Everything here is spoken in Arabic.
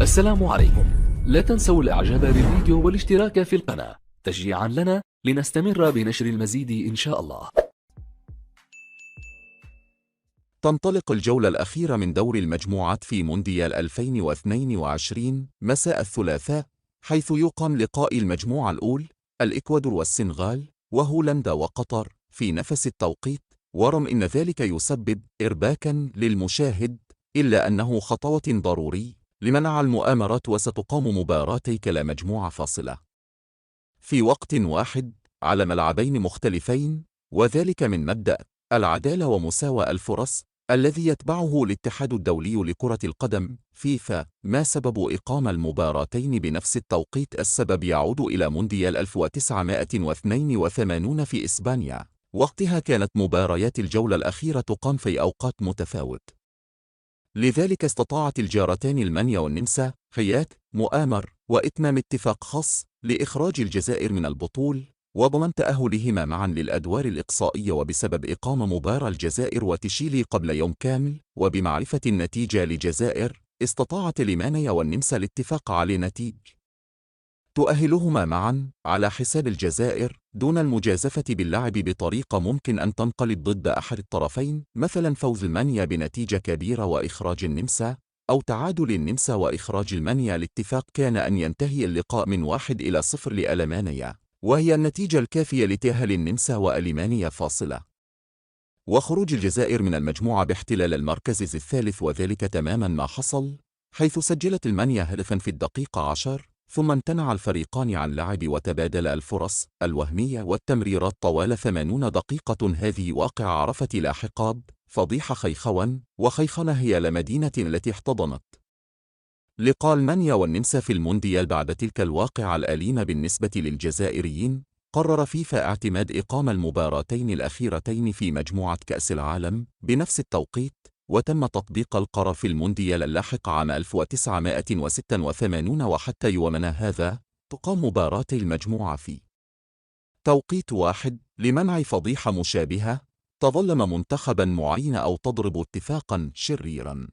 السلام عليكم. لا تنسوا الإعجاب بالفيديو والاشتراك في القناة تشجيعا لنا لنستمر بنشر المزيد إن شاء الله. تنطلق الجولة الأخيرة من دور المجموعات في مونديال 2022 مساء الثلاثاء، حيث يقام لقاء المجموعة الأولى الإكوادور والسنغال وهولندا وقطر في نفس التوقيت، ورغم أن ذلك يسبب إرباكاً للمشاهد إلا أنه خطوة ضروري لمنع المؤامرات، وستقام مباراتي كلا مجموعة فاصلة في وقت واحد على ملعبين مختلفين، وذلك من مبدأ العدالة ومساواة الفرص الذي يتبعه الاتحاد الدولي لكرة القدم فيفا. ما سبب إقامة المباراتين بنفس التوقيت؟ السبب يعود إلى مونديال 1982 في إسبانيا، وقتها كانت مباريات الجولة الأخيرة تقام في أوقات متفاوتة، لذلك استطاعت الجارتان المانيا والنمسا حياة مؤامر وإتمام اتفاق خاص لإخراج الجزائر من البطولة وضمان تأهلهما معا للأدوار الإقصائية. وبسبب إقامة مباراة الجزائر وتشيلي قبل يوم كامل وبمعرفة النتيجة للجزائر، استطاعت اليمانيا والنمسا الاتفاق على نتيجة تؤهلهما معا على حساب الجزائر دون المجازفة باللعب بطريقة ممكن أن تنقلب ضد أحد الطرفين، مثلا فوز المانيا بنتيجة كبيرة وإخراج النمسا، أو تعادل النمسا وإخراج المانيا. الاتفاق كان أن ينتهي اللقاء من 1-0 لألمانيا، وهي النتيجة الكافية لتأهل النمسا وألمانيا فاصلة، وخروج الجزائر من المجموعة باحتلال المركز الثالث، وذلك تماما ما حصل، حيث سجلت المانيا هدفا في الدقيقة 10، ثم امتنع الفريقان عن لعب وتبادل الفرص الوهمية والتمريرات طوال 80 دقيقة. هذه واقعة عرفت لا حقاب فضيحة خيخون، وخيخنة هي المدينة التي احتضنت لقاء المانيا والنمسا في المونديال. بعد تلك الواقعة الأليمة بالنسبة للجزائريين، قرر فيفا اعتماد إقامة المباراتين الأخيرتين في مجموعة كأس العالم بنفس التوقيت، وتم تطبيق القرار في المونديال اللاحق عام 1986، وحتى يومنا هذا تقام مباراتي المجموعة في توقيت واحد لمنع فضيحة مشابهة تظلم منتخبا معين أو تضرب اتفاقا شريرا.